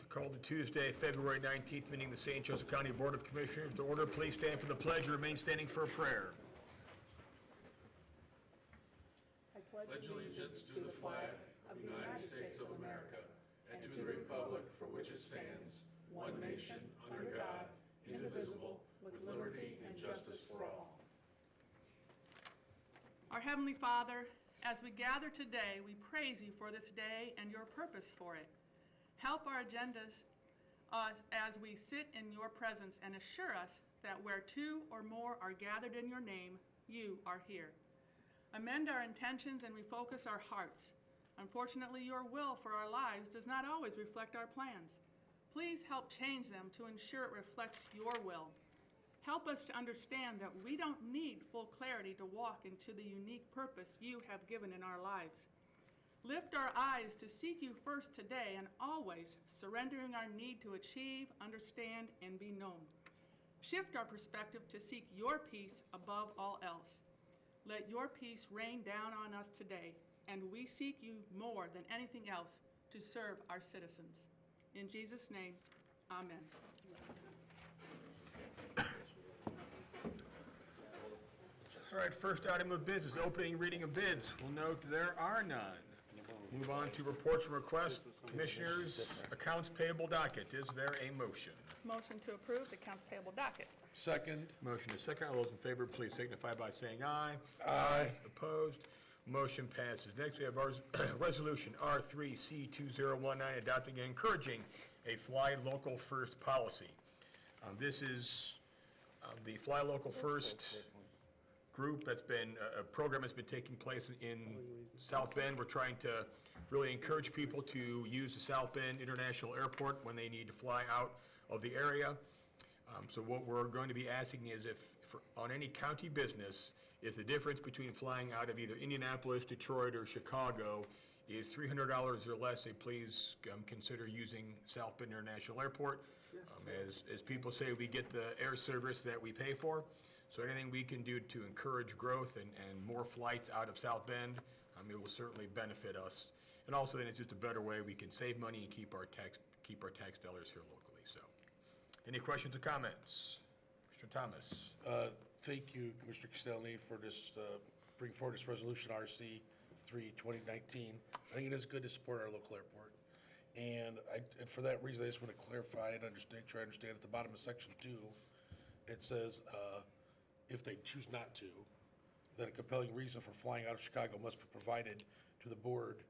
Call the Tuesday, February 19th meeting of the St. Joseph County Board of Commissioners to order. Please stand for the pledge and remain standing for a prayer. I pledge allegiance to the flag of the United States of America and to the republic for which it stands, one nation, under God, indivisible, with liberty and justice for all. Our Heavenly Father, as we gather today, we praise you for this day and your purpose for it. Help our agendas as we sit in your presence and assure us that where two or more are gathered in your name, you are here. Amend our intentions and refocus our hearts. Unfortunately, your will for our lives does not always reflect our plans. Please help change them to ensure it reflects your will. Help us to understand that we don't need full clarity to walk into the unique purpose you have given in our lives. Lift our eyes to seek you first today and always, surrendering our need to achieve, understand, and be known. Shift our perspective to seek your peace above all else. Let your peace rain down on us today, and we seek you more than anything else to serve our citizens. In Jesus' name, amen. All right, first item of business, opening reading of bids. We'll note there are none. Move on to reports and requests. Commissioners, accounts payable docket. Is there a motion? Motion to approve the accounts payable docket. Second. Motion is second. All those in favor, please signify by saying aye. Aye. Opposed? Motion passes. Next, we have our resolution R3C2019 adopting and encouraging a Fly Local First policy. This is the Fly Local First group that's been, a program that's been taking place in South Bend. We're trying to really encourage people to use the South Bend International Airport when they need to fly out of the area. So what we're going to be asking is if, on any county business, if the difference between flying out of either Indianapolis, Detroit, or Chicago is $300 or less, they please consider using South Bend International Airport. As people say, we get the air service that we pay for. So anything we can do to encourage growth and more flights out of South Bend, it will certainly benefit us. And also then it's just a better way we can save money and keep our tax dollars here locally. So, any questions or comments? Mr. Thomas. Thank you, Commissioner Castelny, for this, bring forward this resolution RC 3/2019. I think it is good to support our local airport. And for that reason, I just want to clarify and try to understand at the bottom of section 2, it says, if they choose not to, that a compelling reason for flying out of Chicago must be provided to the board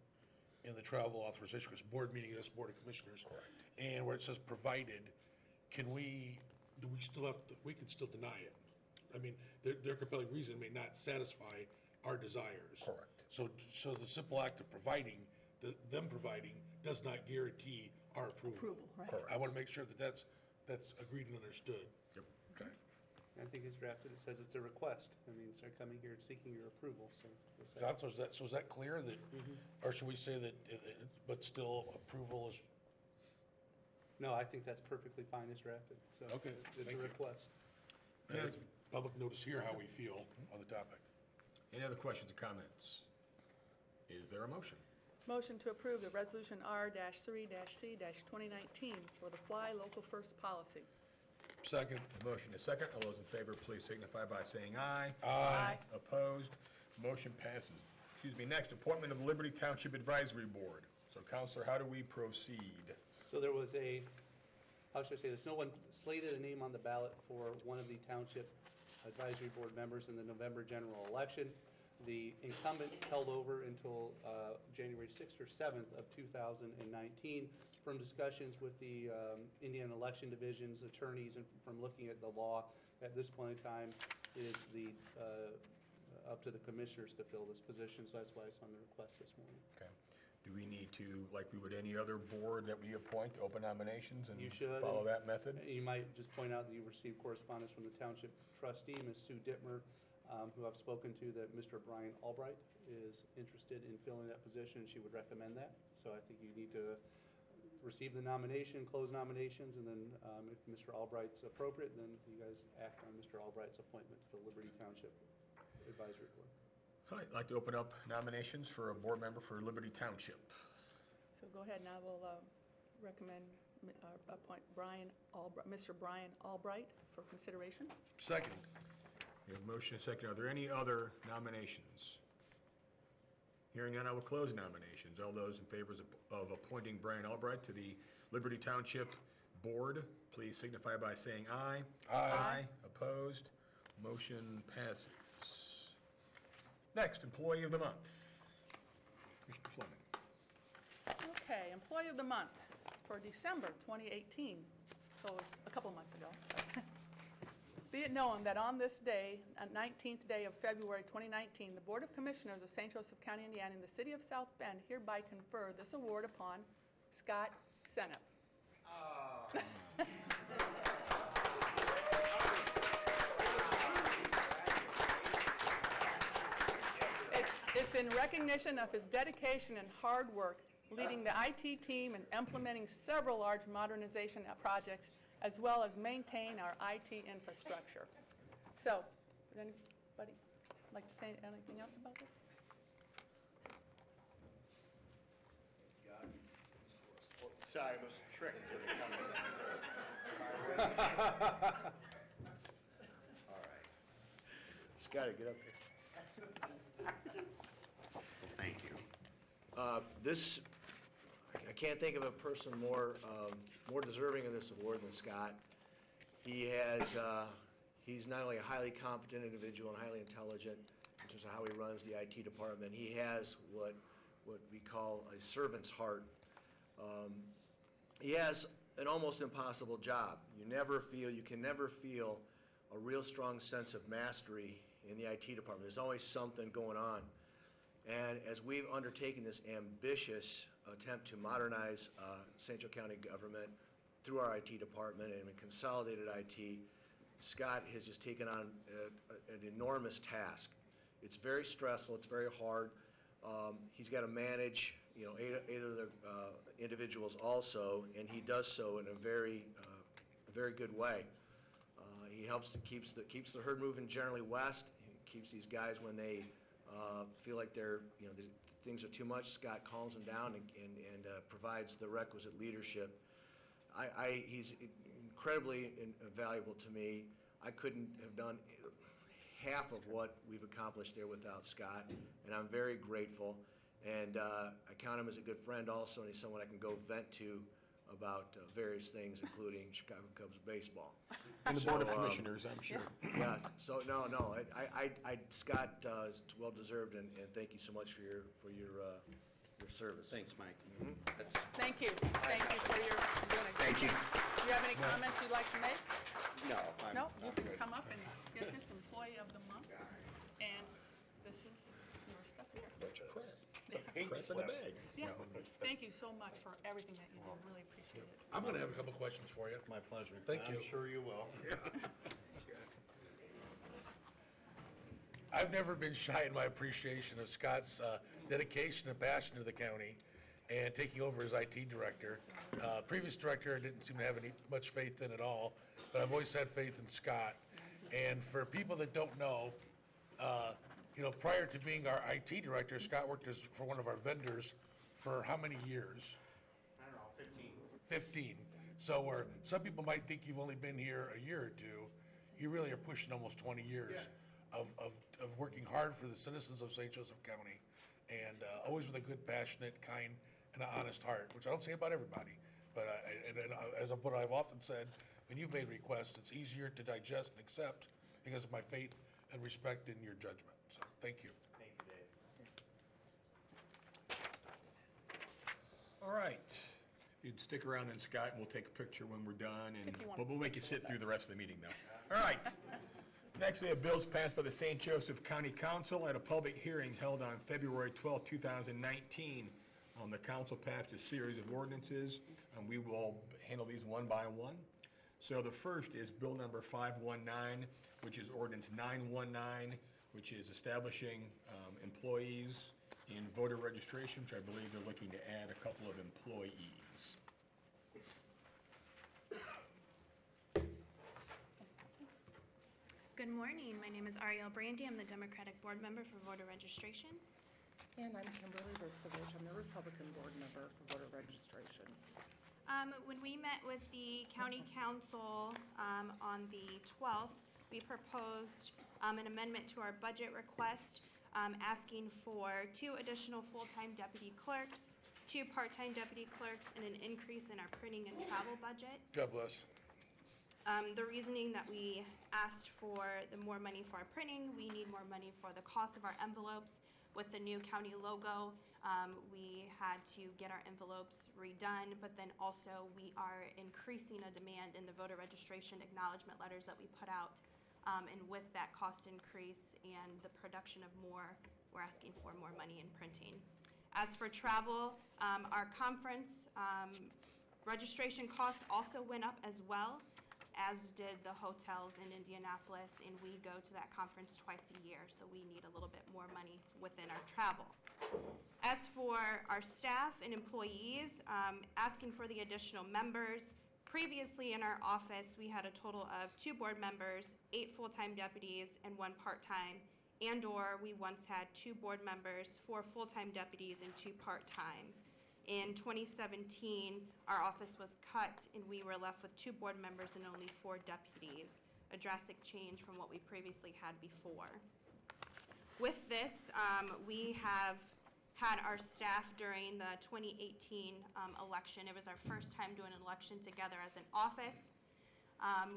in the travel authorization, because board meeting this Board of Commissioners. Correct. And where it says provided, do we still have to, we can still deny it? I mean, their compelling reason may not satisfy our desires. Correct. So the simple act of providing, them providing, does not guarantee our approval. Right. Correct. I want to make sure that that's agreed and understood. Yep. Okay. I think it's drafted, it says it's a request. That means they're coming here seeking your approval, so. So is that clear that, or should we say that, but still approval is? No, I think that's perfectly fine as drafted, so. Okay, It's thank a you. request. And it's public notice here how we feel on the topic. Any other questions or comments? Is there a motion? Motion to approve the resolution R-3-C-2019 for the Fly Local First policy. Second. The motion is second. All those in favor, please signify by saying aye. Aye. Opposed? Motion passes. Excuse me. Next, appointment of Liberty Township Advisory Board. So, Counselor, how do we proceed? So there was how should I say this, no one slated a name on the ballot for one of the township advisory board members in the November general election. The incumbent held over until January 6th or 7th of 2019 from discussions with the Indiana Election Division's attorneys and from looking at the law. At this point in time, it is up to the commissioners to fill this position, so that's why it's on the request this morning. Okay. Do we need to, like we would any other board that we appoint, open nominations and You should follow that method? You might just point out that you received correspondence from the township trustee, Ms. Sue Dittmer, who I've spoken to, that Mr. Brian Albright is interested in filling that position, and she would recommend that. So I think you need to receive the nomination, close nominations, and then if Mr. Albright's appropriate, then you guys act on Mr. Albright's appointment to the Liberty Township Advisory Board. All right, I'd like to open up nominations for a board member for Liberty Township. So go ahead, and I will recommend appoint Mr. Brian Albright for consideration. Second. We have motion and second. Are there any other nominations? Hearing none, I will close nominations. All those in favor of appointing Brian Albright to the Liberty Township Board, please signify by saying aye. Aye. Opposed? Motion passes. Next, Employee of the Month. Commissioner Fleming. Okay, Employee of the Month for December 2018, so it was a couple months ago. Be it known that on this day, 19th day of February 2019, the Board of Commissioners of St. Joseph County, Indiana, and the City of South Bend hereby confer this award upon Scott Senep. It's in recognition of his dedication and hard work leading the IT team and implementing several large modernization projects, as well as maintain our IT infrastructure. So, would anybody like to say anything else about this? Sorry, I was tricked. All right. Scotty, get up here. Well, thank you. I can't think of a person more deserving of this award than Scott. He's not only a highly competent individual and highly intelligent in terms of how he runs the IT department, he has what we call a servant's heart. He has an almost impossible job. You can never feel a real strong sense of mastery in the IT department. There's always something going on. And as we've undertaken this ambitious attempt to modernize St. Joe County government through our IT department and a consolidated IT, Scott has just taken on an enormous task. It's very stressful. It's very hard. He's got to manage, eight other individuals also, and he does so in a very good way. He helps to keeps the herd moving generally west. He keeps these guys when they feel like things are too much. Scott calms them down and provides the requisite leadership. He's incredibly valuable to me. I couldn't have done half of what we've accomplished there without Scott, and I'm very grateful. And I count him as a good friend also, and he's someone I can go vent to about various things, including Chicago Cubs baseball. And the Board of Commissioners, I'm sure. Yeah. So no. Scott is well deserved, and thank you so much for your service. Thanks, Mike. Mm-hmm. Thank you. Thank you for your doing it. Thank you. Do you have any comments you'd like to make? No. No? You can come up and get this Employee of the Month, and this is your stuff here. That's your crap. Yeah. Crap in a bag. Yeah. Thank you so much for everything that you do. Really appreciate it. I'm going to have a couple questions for you. My pleasure. Thank you. I'm sure you will. I've never been shy in my appreciation of Scott's dedication and passion to the county and taking over as IT director. Previous director I didn't seem to have much faith in at all, but I've always had faith in Scott. And for people that don't know, prior to being our IT director, Scott worked for one of our vendors for how many years? I don't know, 15. So where some people might think you've only been here a year or two, you really are pushing almost 20 years of working hard for the citizens of St. Joseph County, and always with a good, passionate, kind, and an honest heart, which I don't say about everybody. But as what I've often said, when you've made requests, it's easier to digest and accept because of my faith and respect in your judgment. So thank you. Thank you, Dave. All right. If you'd stick around then, Scott, and we'll take a picture when we're done, but we'll make you sit through the rest of the meeting, though. All right. Next, we have bills passed by the St. Joseph County Council at a public hearing held on February 12, 2019. The council passed a series of ordinances, and we will handle these one by one. So the first is bill number 519, which is ordinance 919, which is establishing employees in voter registration, which I believe they're looking to add a couple of employees. Good morning. My name is Ariel Brandy. I'm the Democratic Board Member for Voter Registration. And I'm Kimberly Briscovich. I'm the Republican Board Member for Voter Registration. When we met with the county council on the 12th, we proposed an amendment to our budget request asking for 2 additional full-time deputy clerks, 2 part-time deputy clerks, and an increase in our printing and travel budget. God bless. The reasoning that we asked for the more money for our printing, we need more money for the cost of our envelopes. With the new county logo, we had to get our envelopes redone, but then also we are increasing a demand in the voter registration acknowledgement letters that we put out. And with that cost increase and the production of more, we're asking for more money in printing. As for travel, our conference registration costs also went up as well, as did the hotels in Indianapolis, and we go to that conference twice a year, so we need a little bit more money within our travel. As for our staff and employees, asking for the additional members, previously in our office, we had a total of 2 board members, 8 full-time deputies, and 1 part-time, and/or we once had 2 board members, 4 full-time deputies, and 2 part-time. In 2017, our office was cut and we were left with 2 board members and only 4 deputies, a drastic change from what we previously had before. With this, we have had our staff during the 2018 election. It was our first time doing an election together as an office.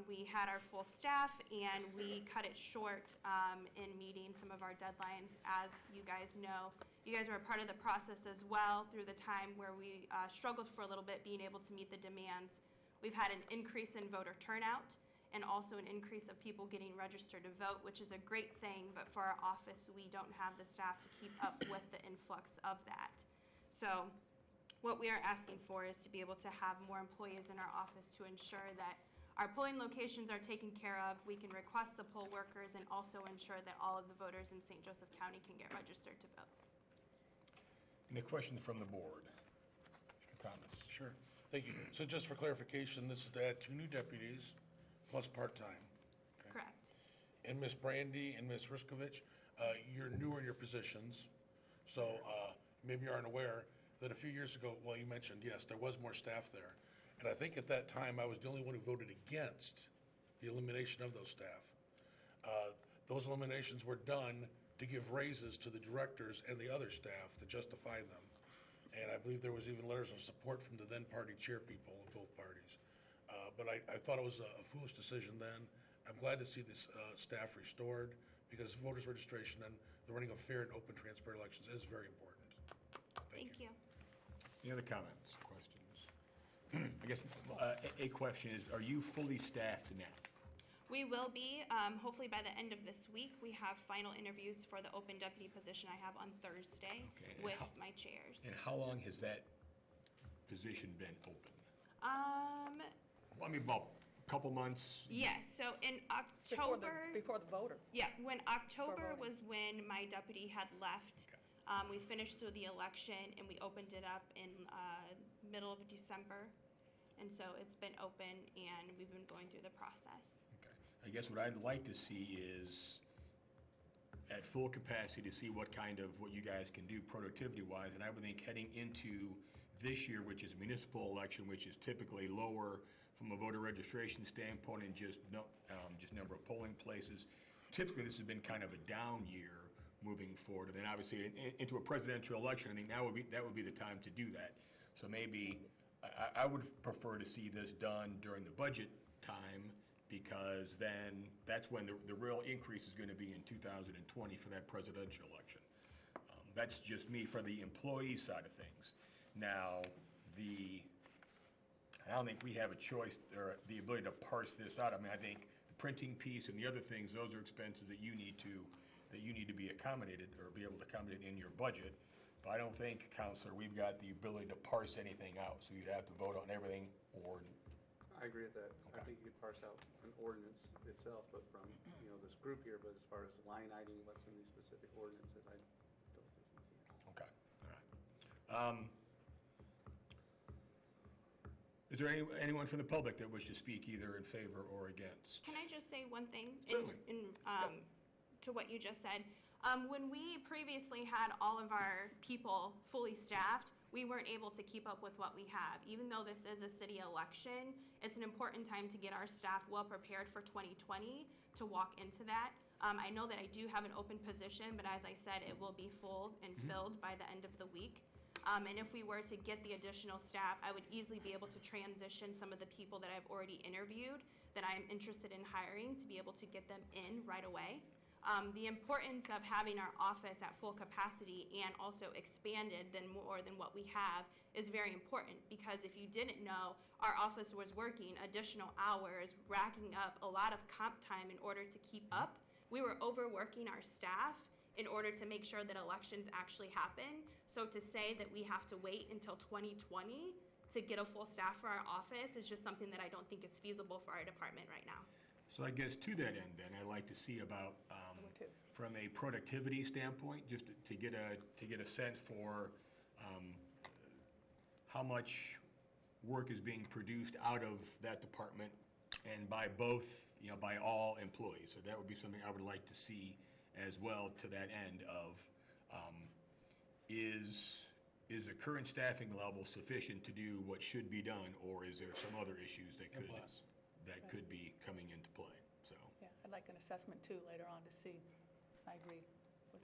We had our full staff and we cut it short in meeting some of our deadlines. As you guys know, you guys were a part of the process as well through the time where we struggled for a little bit being able to meet the demands. We've had an increase in voter turnout and also an increase of people getting registered to vote, which is a great thing, but for our office, we don't have the staff to keep up with the influx of that. So what we are asking for is to be able to have more employees in our office to ensure that our polling locations are taken care of, we can request the poll workers, and also ensure that all of the voters in St. Joseph County can get registered to vote. Any questions from the board? Comments? Sure. Thank you. So just for clarification, this is to add 2 new deputies plus part-time. Okay. Correct. And Ms. Brandy and Ms. Riskovich, you're newer in your positions, so maybe you aren't aware that a few years ago, well, you mentioned, yes, there was more staff there. And I think at that time, I was the only one who voted against the elimination of those staff. Those eliminations were done to give raises to the directors and the other staff to justify them. And I believe there was even letters of support from the then party chair people of both parties. But I thought it was a foolish decision then. I'm glad to see this staff restored because voters registration and the running of fair and open, transparent elections is very important. Thank you. Any other comments, questions? I guess a question is, are you fully staffed now? We will be, hopefully by the end of this week. We have final interviews for the open deputy position I have on Thursday with my chairs. And how long has that position been open? I mean, about a couple months? Yes, so in October. Before the voter. Yeah, when October was when my deputy had left. Okay. We finished through the election and we opened it up in middle of December. And so it's been open and we've been going through the process. I guess what I'd like to see is at full capacity to see what you guys can do productivity-wise. And I would think heading into this year, which is a municipal election, which is typically lower from a voter registration standpoint and just number of polling places. Typically, this has been kind of a down year moving forward. And then obviously into a presidential election, I think that would be the time to do that. So maybe I would prefer to see this done during the budget time, because then that's when the real increase is going to be in 2020 for that presidential election. That's just me for the employee side of things. Now, I don't think we have a choice or the ability to parse this out. I mean, I think the printing piece and the other things, those are expenses that you need to be accommodated or be able to accommodate in your budget. But I don't think, Counselor, we've got the ability to parse anything out. So you'd have to vote on everything or. I agree with that. Okay. I think you could parse out an ordinance itself, but from, this group here, but as far as line item, what's in these specific ordinances, I don't think you can. Okay, all right. Is there anyone from the public that wishes to speak either in favor or against? Can I just say one thing? Certainly. To what you just said. When we previously had all of our people fully staffed, we weren't able to keep up with what we have. Even though this is a city election, it's an important time to get our staff well prepared for 2020 to walk into that. I know that I do have an open position, but as I said, it will be full and filled by the end of the week. And if we were to get the additional staff, I would easily be able to transition some of the people that I've already interviewed that I am interested in hiring to be able to get them in right away. The importance of having our office at full capacity and also expanded more than what we have is very important, because if you didn't know, our office was working additional hours, racking up a lot of comp time in order to keep up. We were overworking our staff in order to make sure that elections actually happen. So to say that we have to wait until 2020 to get a full staff for our office is just something that I don't think is feasible for our department right now. So I guess to that end, then, I'd like to see about, from a productivity standpoint, just to get a sense for how much work is being produced out of that department and by both, by all employees. So that would be something I would like to see as well, to that end of, is the current staffing level sufficient to do what should be done, or is there some other issues that could be coming into play? So. Yeah, I'd like an assessment too later on to see. I agree.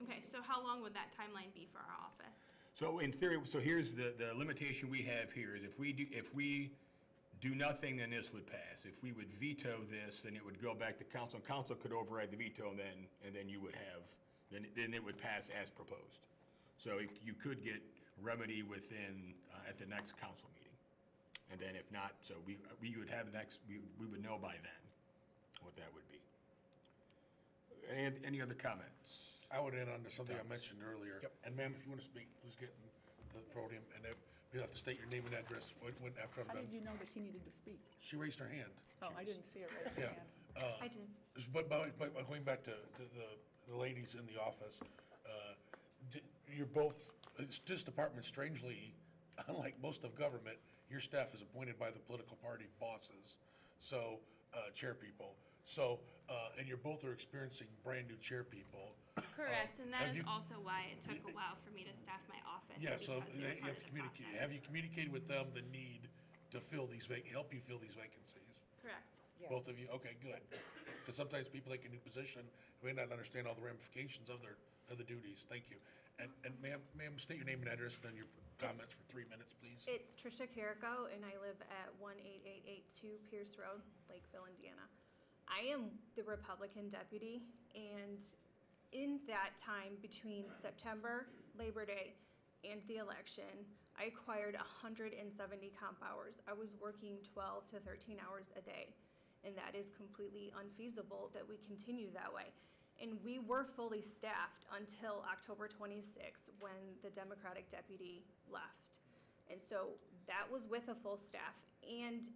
Okay, so how long would that timeline be for our office? So in theory, so here's the limitation we have here is if we do nothing, then this would pass. If we would veto this, then it would go back to council, and council could override the veto, and then you would have, then it would pass as proposed. So you could get remedy within, at the next council meeting. And then if not, so we would have we would know by then what that would be. And any other comments? I would add on to something I mentioned earlier. Yep. And ma'am, if you want to speak, please get in the podium, and then you have to state your name and address after I'm How done. did you know that she needed to speak? She raised her hand. Oh, I didn't see her raise her hand. I did. But going back to the ladies in the office, you're both, this department, strangely, unlike most of government, your staff is appointed by the political party bosses, so, chair people. So, and you're both are experiencing brand-new chair people. Correct, and that is also why it took a while for me to staff my office. Yeah, so because you they were have part to of the communicate. process. Have you communicated with them the need to fill these, help you fill these vacancies? Correct. Both of you? Okay, good. Because sometimes people take a new position, may not understand all the ramifications of the duties. Thank you. And ma'am, state your name and address, and then your comments for 3 minutes, please. It's Tricia Carrico, and I live at 18882 Pierce Road, Lakeville, Indiana. I am the Republican deputy, and in that time between September, Labor Day, and the election, I acquired 170 comp hours. I was working 12 to 13 hours a day, and that is completely unfeasible that we continue that way. And we were fully staffed until October 26th when the Democratic deputy left. And so that was with a full staff. And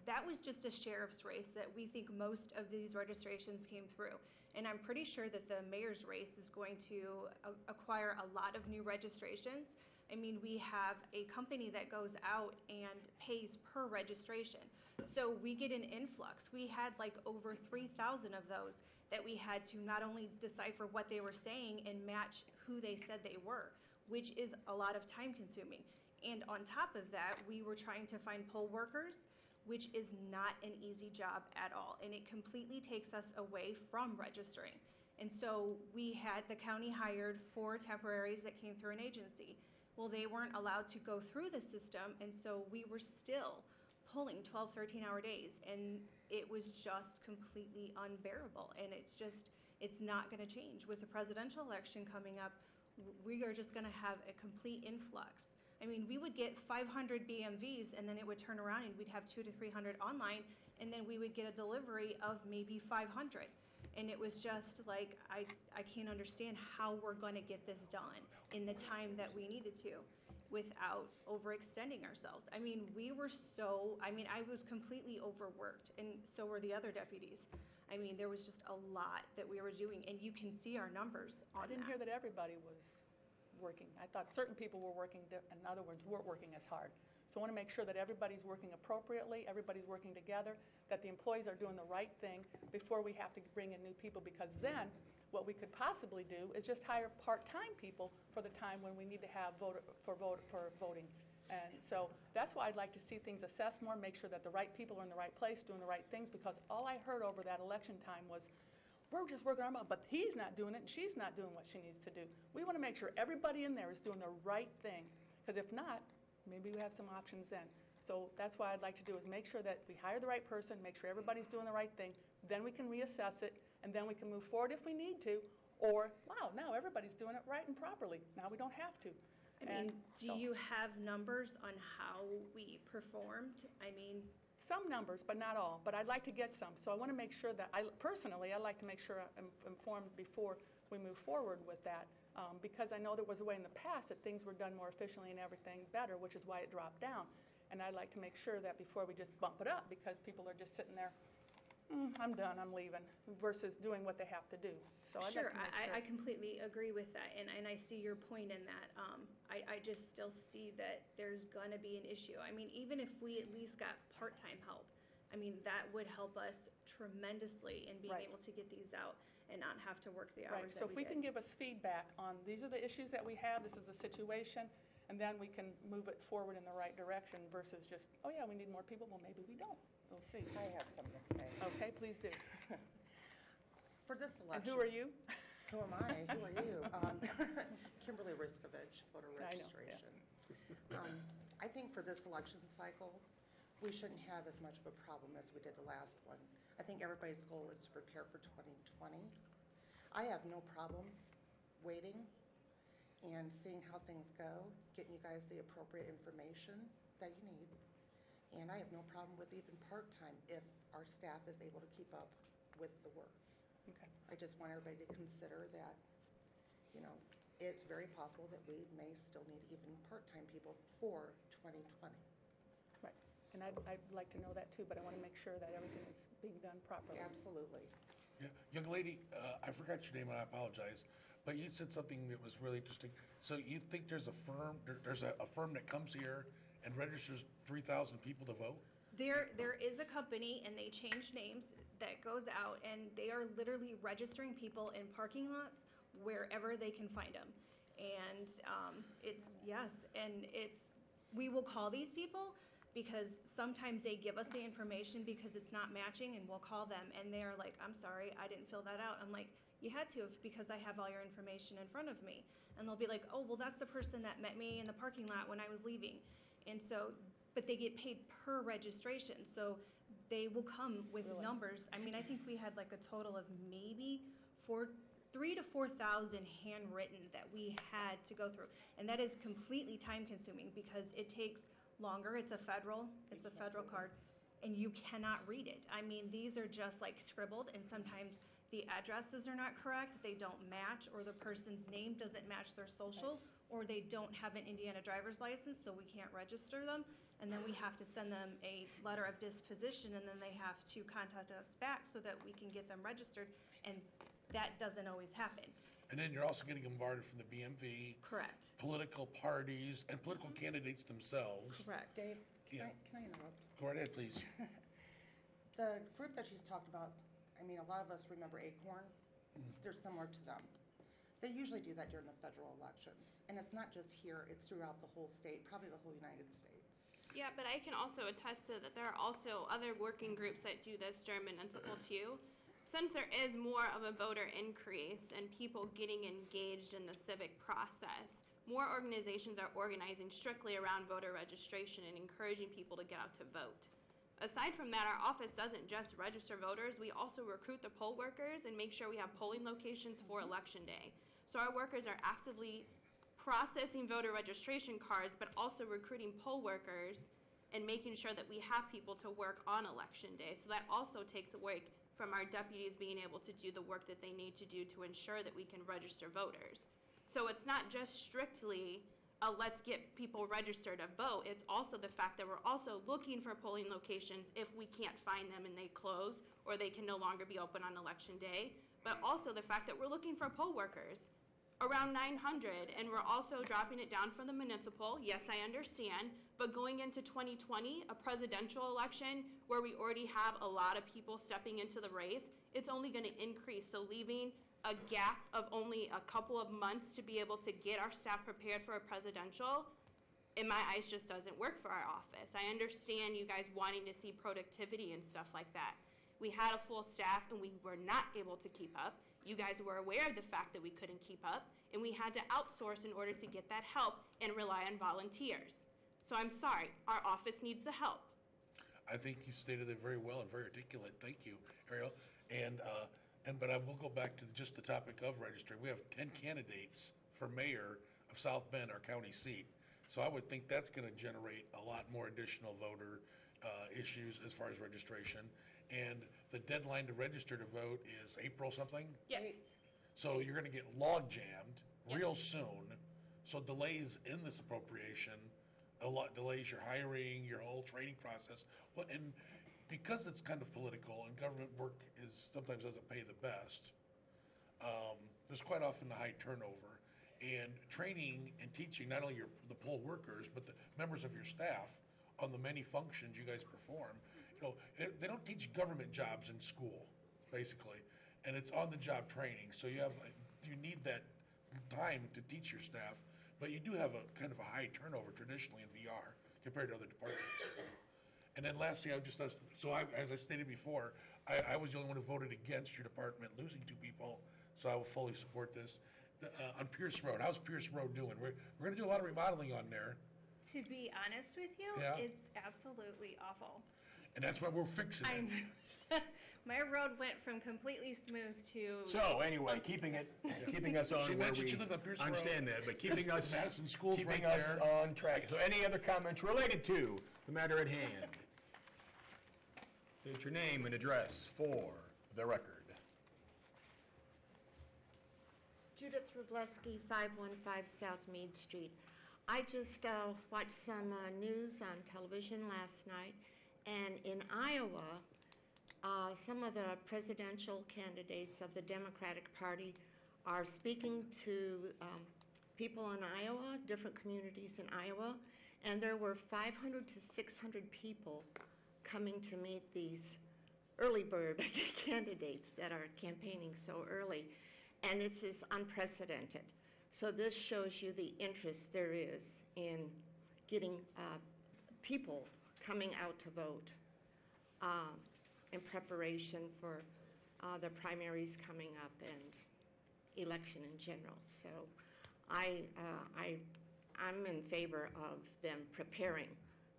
that was just a sheriff's race that we think most of these registrations came through. And I'm pretty sure that the mayor's race is going to acquire a lot of new registrations. I mean, we have a company that goes out and pays per registration. So we get an influx. We had like over 3,000 of those that we had to not only decipher what they were saying and match who they said they were, which is a lot of time consuming. And on top of that, we were trying to find poll workers, which is not an easy job at all. And it completely takes us away from registering. And so the county hired 4 temporaries that came through an agency. Well, they weren't allowed to go through the system, and so we were still pulling 12, 13-hour days, and it was just completely unbearable. And it's not going to change. With the presidential election coming up, we are just going to have a complete influx. I mean, we would get 500 BMVs, and then it would turn around, and we'd have 200 to 300 online, and then we would get a delivery of maybe 500. And it was just like, I can't understand how we're going to get this done in the time that we needed to without overextending ourselves. I mean, I was completely overworked, and so were the other deputies. I mean, there was just a lot that we were doing, and you can see our numbers on I didn't hear that everybody was working. I thought certain people were working, in other words, weren't working as hard. So I want to make sure that everybody's working appropriately, everybody's working together, that the employees are doing the right thing before we have to bring in new people, because then what we could possibly do is just hire part-time people for the time when we need to have for voting. And so that's why I'd like to see things assessed more, make sure that the right people are in the right place, doing the right things, because all I heard over that election time was, we're just working our mouth, but he's not doing it and she's not doing what she needs to do. We want to make sure everybody in there is doing the right thing, because if not, maybe we have some options then. So that's why I'd like to do is make sure that we hire the right person, make sure everybody's doing the right thing, then we can reassess it, and then we can move forward if we need to, or, wow, now everybody's doing it right and properly. Now we don't have to. I mean, do you have numbers on how we performed? I mean, some numbers, but not all. But I'd like to get some. So I want to make sure that, I like to make sure I'm informed before we move forward with that, because I know there was a way in the past that things were done more efficiently and everything better, which is why it dropped down. And I'd like to make sure that before we just bump it up, because people are just sitting there, I'm done, I'm leaving, versus doing what they have to do. So I'd sure, like to make sure. I completely agree with that, and I see your point in that. I just still see that there's going to be an issue. I mean, even if we at least got part-time help, I mean, that would help us tremendously in being Right. able to get these out and not have to work the Right, hours so that if we we did. can give us feedback on, these are the issues that we have, this is the situation, and then we can move it forward in the right direction versus just, oh yeah, we need more people, well, maybe we don't. We'll see. I have something to say. Okay, please do. For this And election. who are you? Who am I? Who are you? Kimberly Riskovich, voter I know, yeah. registration. I think for this election cycle, we shouldn't have as much of a problem as we did the last one. I think everybody's goal is to prepare for 2020. I have no problem waiting and seeing how things go, getting you guys the appropriate information that you need. And I have no problem with even part-time if our staff is able to keep up with the work. Okay. I just want everybody to consider that, you know, it's very possible that we may still need even part-time people for 2020. Right, and I'd like to know that too, but I want to make sure that everything is being done properly. Absolutely. Yeah, young lady, I forgot your name and I apologize, but you said something that was really interesting. So you think there's a firm, there's a firm that comes here and registers 3,000 people to vote? There is a company, and they change names, that goes out, and they are literally registering people in parking lots wherever they can find them. And we will call these people, because sometimes they give us the information because it's not matching, and we'll call them, and they're like, I'm sorry, I didn't fill that out. I'm like, you had to have, because I have all your information in front of me. And they'll be like, oh, well, that's the person that met me in the parking lot when I was leaving. And so, but they get paid per registration, so they will come with numbers. I mean, I think we had like a total of maybe 3,000 to 4,000 handwritten that we had to go through. And that is completely time consuming because it takes longer. It's a federal card, and you cannot read it. I mean, these are just like scribbled, and sometimes the addresses are not correct, they don't match, or the person's name doesn't match their social, or they don't have an Indiana driver's license, so we can't register them. And then we have to send them a letter of disposition, and then they have to contact us back so that we can get them registered, and that doesn't always happen. And then you're also getting bombarded from the BMV. Correct. Political parties and political candidates themselves. Correct. Dave, Yeah. can I interrupt? Go right ahead, please. The group that she's talked about, I mean, a lot of us remember Acorn. They're similar to them. They usually do that during the federal elections. And it's not just here, it's throughout the whole state, probably the whole United States. Yeah, but I can also attest to that there are also other working groups that do this during municipal too. Since there is more of a voter increase and people getting engaged in the civic process, more organizations are organizing strictly around voter registration and encouraging people to get out to vote. Aside from that, our office doesn't just register voters, we also recruit the poll workers and make sure we have polling locations for election day. So our workers are actively processing voter registration cards, but also recruiting poll workers and making sure that we have people to work on election day. So that also takes away from our deputies being able to do the work that they need to do to ensure that we can register voters. So it's not just strictly let's get people registered to vote. It's also the fact that we're also looking for polling locations if we can't find them and they close or they can no longer be open on election day. But also the fact that we're looking for poll workers. around 900, and we're also dropping it down for the municipal. Yes, I understand, but going into 2020, a presidential election where we already have a lot of people stepping into the race, it's only going to increase. So leaving a gap of only a couple of months to be able to get our staff prepared for a presidential, in my eyes, just doesn't work for our office. I understand you guys wanting to see productivity and stuff like that. We had a full staff and we were not able to keep up. You guys were aware of the fact that we couldn't keep up, and we had to outsource in order to get that help and rely on volunteers. So I'm sorry, our office needs the help. I think you stated it very well and very articulate. Thank you, Ariel. But I will go back to just the topic of registering. We have 10 candidates for mayor of South Bend, our county seat. So I would think that's going to generate a lot more additional voter issues as far as registration. And the deadline to register to vote is April something? Yes. So you're going to get log jammed real soon. So delays in this appropriation, a lot delays your hiring, your whole training process. Well, and because it's kind of political and government work is sometimes doesn't pay the best, there's quite often a high turnover. And training and teaching not only the poll workers, but the members of your staff on the many functions you guys perform. You know, they don't teach government jobs in school, basically, and it's on-the-job training. So you need that time to teach your staff, but you do have a kind of a high turnover traditionally in VR compared to other departments. And then lastly, as I stated before, I was the only one who voted against your department losing 2 people, so I will fully support this. On Pierce Road, how's Pierce Road doing? We're going to do a lot of remodeling on there. To be honest with you, Yeah. it's absolutely awful. And that's why we're fixing it. My road went from completely smooth to. So anyway, keeping us on She where mentioned we she lives on Pierce Road. understand that, but keeping us Madison School's keeping right us there. on track. So any other comments related to the matter at hand? State your name and address for the record. Judith Robleski, 515 South Mead Street. I just watched some news on television last night, and in Iowa, some of the presidential candidates of the Democratic Party are speaking to people in Iowa, different communities in Iowa, and there were 500 to 600 people coming to meet these early bird candidates that are campaigning so early. And this is unprecedented. So this shows you the interest there is in getting people coming out to vote in preparation for the primaries coming up and election in general. So I'm in favor of them preparing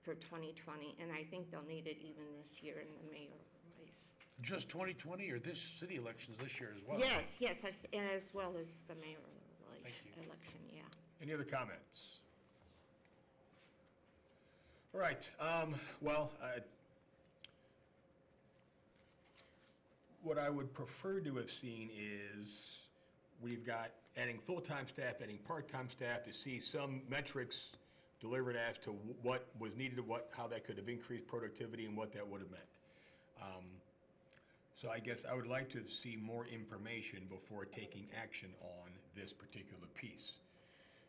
for 2020, and I think they'll need it even this year in the mayor race. Just 2020 or this city elections this year as well? Yes, and as well as the mayor election, yeah. Any other comments? All right. What I would prefer to have seen is we've got adding full-time staff, adding part-time staff to see some metrics delivered as to what was needed, how that could have increased productivity and what that would have meant. So I guess I would like to see more information before taking action on this particular piece.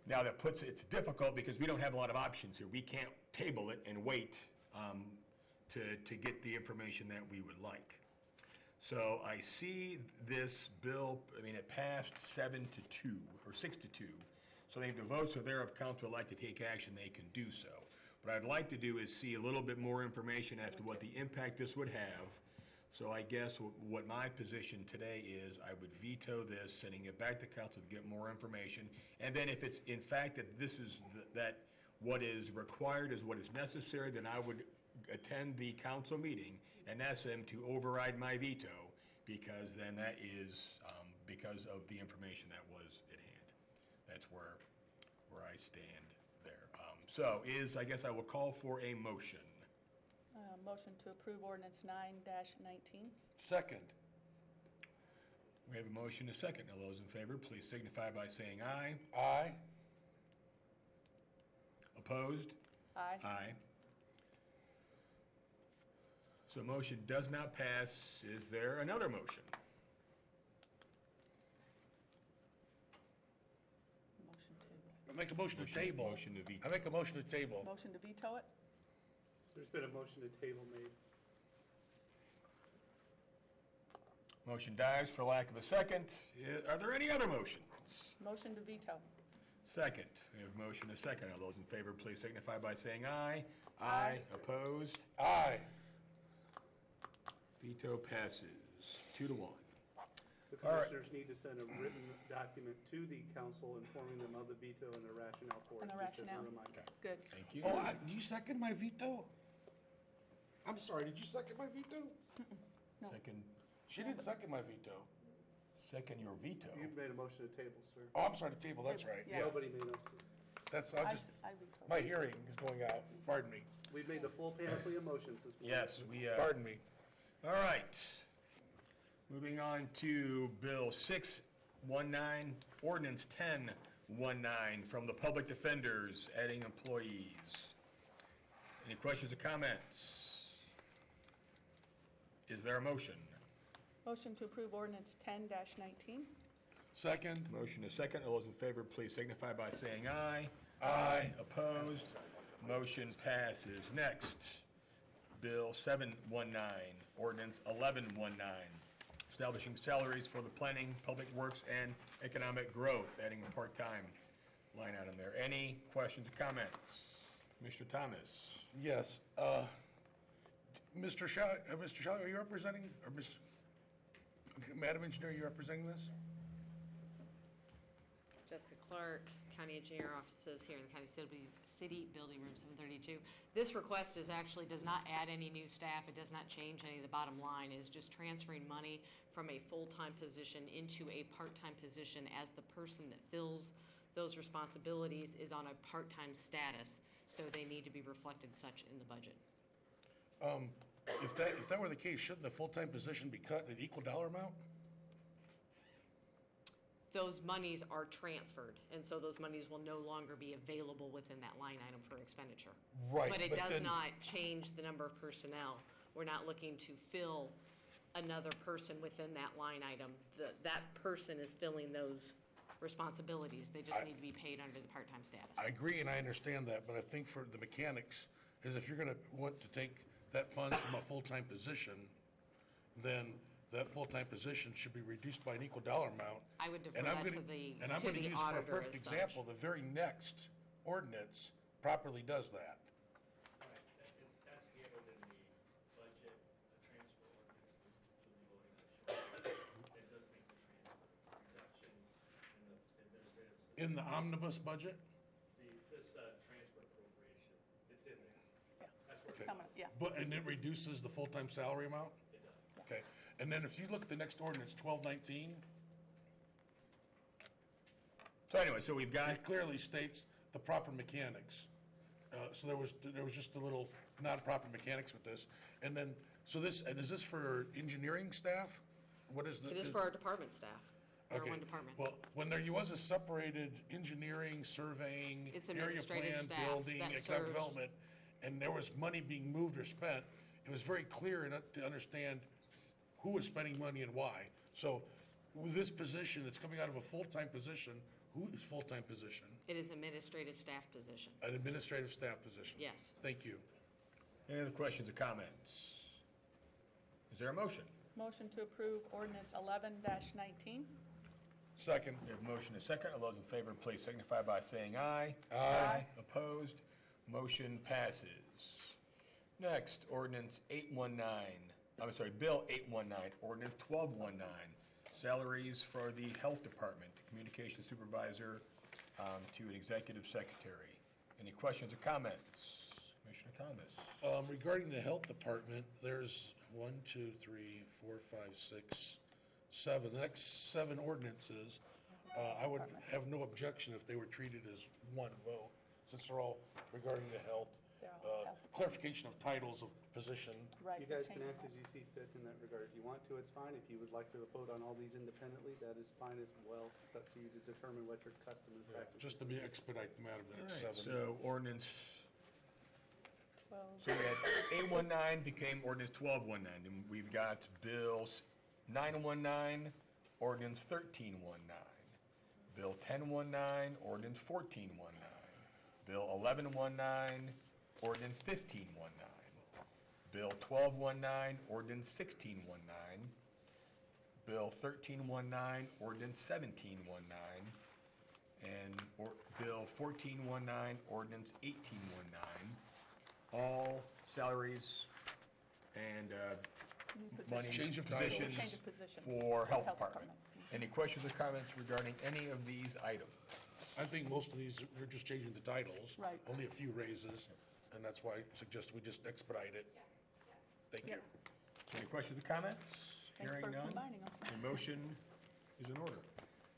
Now it's difficult because we don't have a lot of options here. We can't table it and wait to get the information that we would like. So I see this bill, it passed 7-2 or 6-2. So I think the votes are there. If council would like to take action, they can do so. What I'd like to do is see a little bit more information as to what the impact this would have. So I guess what my position today is, I would veto this, sending it back to council to get more information. And then if it's in fact that this is that what is required is what is necessary, then I would attend the council meeting and ask them to override my veto, because then that is because of the information that was at hand. That's where I stand there. I guess I will call for a motion. Motion to approve ordinance 9-19. Second. We have a motion and a second. All those in favor, please signify by saying aye. Aye. Opposed? Aye. Aye. So motion does not pass. Is there another motion? I make a motion to table. Motion to veto. I make a motion to table. Motion to veto it? There's been a motion to table made. Motion dies for lack of a second. Are there any other motions? Motion to veto. Second. We have a motion and a second. All those in favor, please signify by saying aye. Aye. Opposed? Aye. Veto passes 2-1. The All right. commissioners need to send a written document to the council informing them of the veto and the rationale for it. And the just as a rationale. reminder. Good. Thank you. Oh, do you second my veto? I'm sorry, did you second my veto? No. Second She didn't second my veto. your veto. You've made a motion to table, sir. Oh, I'm sorry, to table, that's right. Yeah. Nobody made us. That's, I veto. my hearing is going out, pardon me, We've made the full panoply of motions this morning. Yes, we, pardon me. all right. Moving on to Bill 619, Ordinance 1019, from the Public Defenders, adding employees. Any questions or comments? Is there a motion? Motion to approve ordinance 10-19. Second? Motion is second. All those in favor, please signify by saying aye. Aye. Opposed? Motion passes. Next, Bill 719, Ordinance 1119, establishing salaries for the planning, public works, and economic growth, adding a part-time line item there. Any questions or comments? Commissioner Thomas? Yes, Mr. Shaw, are you representing, or Madam Engineer, are you representing this? Jessica Clark, County Engineer Offices here in the County City Building Room 732. This request does not add any new staff. It does not change any of the bottom line. It's just transferring money from a full-time position into a part-time position as the person that fills those responsibilities is on a part-time status, so they need to be reflected such in the budget. If that were the case, shouldn't the full-time position be cut an equal dollar amount? Those monies are transferred, and so those monies will no longer be available within that line item for expenditure. Right, But it but does then- not change the number of personnel. We're not looking to fill another person within that line item. That person is filling those responsibilities. They just need to be paid under the part-time status. I agree and I understand that, but I think for the mechanics, is if you're gonna want to take that funds from a full-time position, then that full-time position should be reduced by an equal dollar amount. I would defer And I'm that gonna- to the And I'm gonna use for a auditor perfect as such. example, the very next ordinance properly does that. Right, that's handled in the budget, the transfer ordinance to the voting session. It does make the transfer reduction in the administrative, In the omnibus budget? this transfer appropriation, it's in there. That's where Okay. Coming, yeah. But, and it reduces the full-time salary amount? it does. Okay, and then if you look at the next ordinance, 1219, So anyway, so we've got, it clearly states the proper mechanics. So there was just a little non-proper mechanics with this. And then, and is this for engineering staff? What is the? It is for our department staff, our Okay. one department. Well, when there was a separated engineering, surveying, It's area administrative plan, staff building, that economic serves- development, and there was money being moved or spent, it was very clear to understand who was spending money and why. So with this position, it's coming out of a full-time position. Whose full-time position? It is administrative staff position. An administrative staff position? Yes. Thank you. any other questions or comments? Is there a motion? Motion to approve ordinance 11-19. Second. We have a motion and a second. All those in favor, please signify by saying aye. Aye. Opposed? Motion passes. Next, ordinance 819, Bill 819, ordinance 1219, salaries for the health department, communications supervisor to an executive secretary. Any questions or comments? Commissioner Thomas? Regarding the health department, there's 1, 2, 3, 4, 5, 6, 7. The next 7 ordinances, I would have no objection if they were treated as one vote, since they're all regarding the health. They're all health. Clarification of titles of position. Right. You guys can act as you see fit in that regard. If you want to, it's fine. If you would like to vote on all these independently, that is fine as well. It's up to you to determine what your custom and practice is. Just to expedite the matter, then it's All right, 7. so ordinance, Well, so we had 819 became ordinance 1219, and we've got bills 919, ordinance 1319. Bill 1019, ordinance 1419. Bill 1119, ordinance 1519. Bill 1219, ordinance 1619. Bill 1319, ordinance 1719. And Bill 1419, ordinance 1819. All salaries and money Change of positions Change of positions for health Health department. Department. Any questions or comments regarding any of these items? I think most of these, we're just changing the titles. Right. Only a few raises, and that's why I suggest we just expedite it. Thank you. Any questions or comments? Thanks Hearing for none. combining them. The motion is in order.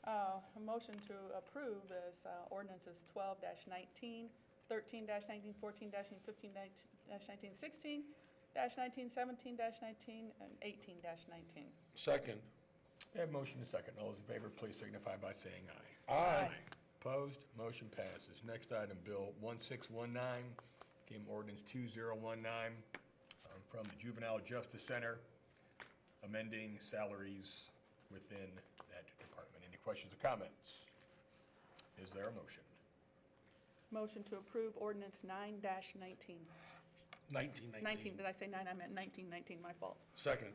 A motion to approve is ordinances 12-19, 13-19, 14-19, 15-19, 16-19, 17-19, and 18-19. Second. We have motion and second. All those in favor, please signify by saying aye. Aye. Opposed? Motion passes. Next item, Bill 1619, came ordinance 2019 from the Juvenile Justice Center, amending salaries within that department. Any questions or comments? Is there a motion? Motion to approve ordinance 9-19. 1919. 19, did I say 9? I meant 1919, my fault. Second.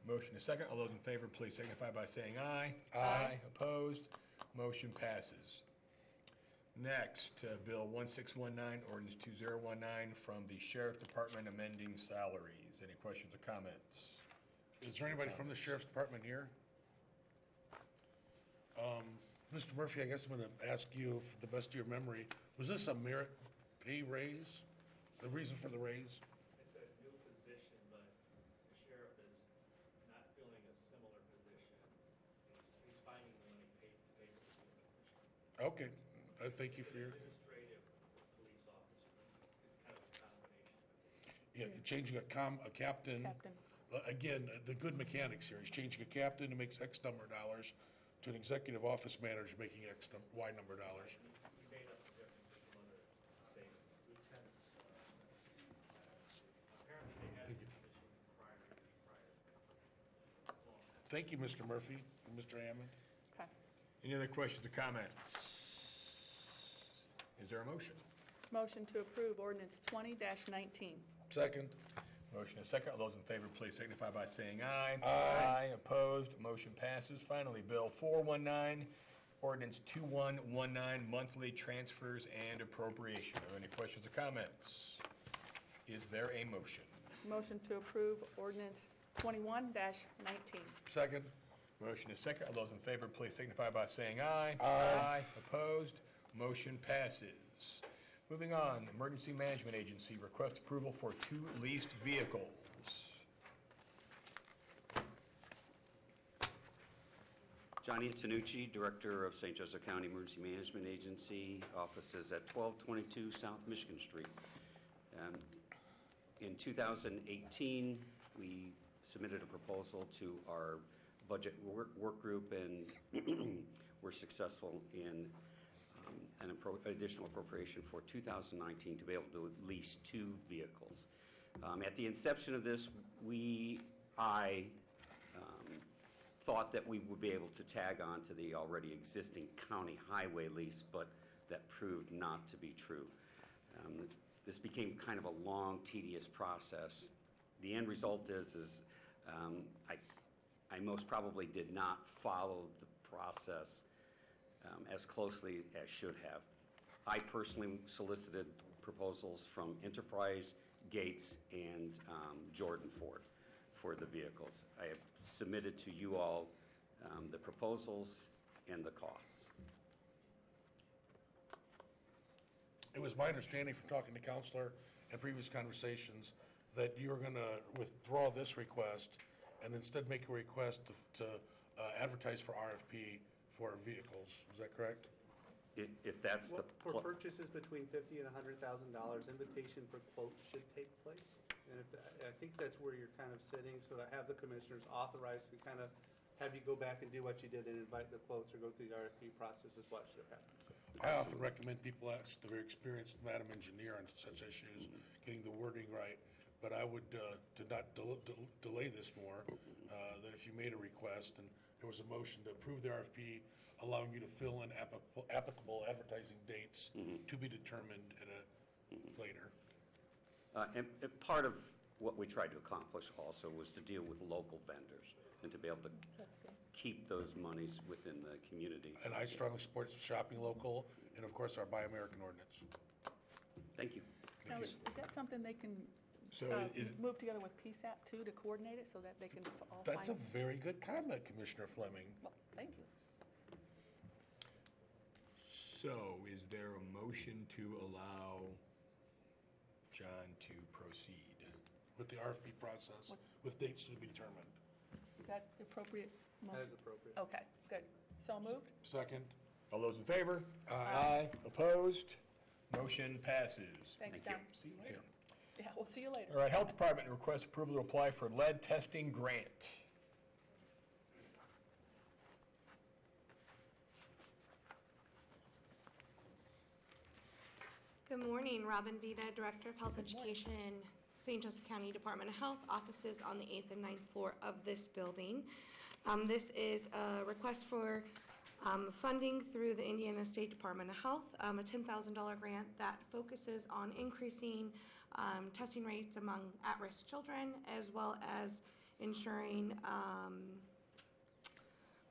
Motion is second. All those in favor, please signify by saying aye. Aye. Opposed? Motion passes. Next, Bill 1619, ordinance 2019 from the Sheriff Department, amending salaries. Any questions or comments? Is there anybody from the Sheriff's Department here? Mr. Murphy, I guess I'm going to ask you, to the best of your memory, was this a merit pay raise? The reason for the raise? It's a new position, but the sheriff is not filling a similar position. He's finding the money paid to pay for the position. Okay. Thank you for your... Administrative police officer, it's kind of a combination. Yeah, changing a captain. Captain. Again, the good mechanics here. He's changing a captain who makes X number of dollars to an executive office manager making Y number of dollars. We made up the difference with some other, say, lieutenants. Apparently they had this position prior. Thank you, Mr. Murphy and Mr. Hammond. Okay. Any other questions or comments? Is there a motion? Motion to approve ordinance 20-19. Second. Motion is second. All those in favor, please signify by saying aye. Aye. Opposed? Motion passes. Finally, Bill 419, ordinance 2119, monthly transfers and appropriation. Are there any questions or comments? Is there a motion? Motion to approve ordinance 21-19. Second. Motion is second. All those in favor, please signify by saying aye. Aye. Opposed? Motion passes. Moving on, Emergency Management Agency, request approval for 2 leased vehicles. Johnny Antonucci, Director of St. Joseph County Emergency Management Agency, offices at 1222 South Michigan Street. In 2018, we submitted a proposal to our budget work group, and we're successful in an additional appropriation for 2019 to be able to lease 2 vehicles. At the inception of this, I thought that we would be able to tag on to the already existing county highway lease, but that proved not to be true. This became kind of a long, tedious process. The end result is I most probably did not follow the process as closely as should have. I personally solicited proposals from Enterprise, Gates, and Jordan Ford for the vehicles. I have submitted to you all the proposals and the costs. It was my understanding from talking to Counselor and previous conversations that you were going to withdraw this request and instead make a request to advertise for RFP for vehicles. Is that correct? If that's the... For purchases between $50,000 and $100,000, invitation for quotes should take place. And I think that's where you're kind of sitting, so to have the commissioners authorized to kind of have you go back and do what you did and invite the quotes or go through the RFP process is what should have happened. I often recommend people ask the very experienced Madam Engineer on such issues, getting the wording right. But I would to not delay this more, that if you made a request, and there was a motion to approve the RFP, allowing you to fill in applicable advertising dates to be determined at a later. And part of what we tried to accomplish also was to deal with local vendors and to be able to keep those monies within the community. And I strongly support shopping local and, of course, our Buy American ordinance. Thank you. Now, is that something they can So is, move together with PSAP too to coordinate it so that they can all find? That's a very good comment, Commissioner Fleming. Well, thank you. so is there a motion to allow John to proceed? With the RFP process, with dates to be determined. Is that the appropriate motion? That is appropriate. Okay, good. So moved? Second. All those in favor? Aye. Opposed? Motion passes. Thanks, Thank you. John. See you later. Yeah, we'll see you later. All right, Health Department requests approval to apply for lead testing grant. Good morning, Robin Vita, Director of Health Education, St. Joseph County Department of Health, offices on the 8th and 9th floor of this building. This is a request for funding through the Indiana State Department of Health, a $10,000 grant that focuses on increasing testing rates among at-risk children, as well as ensuring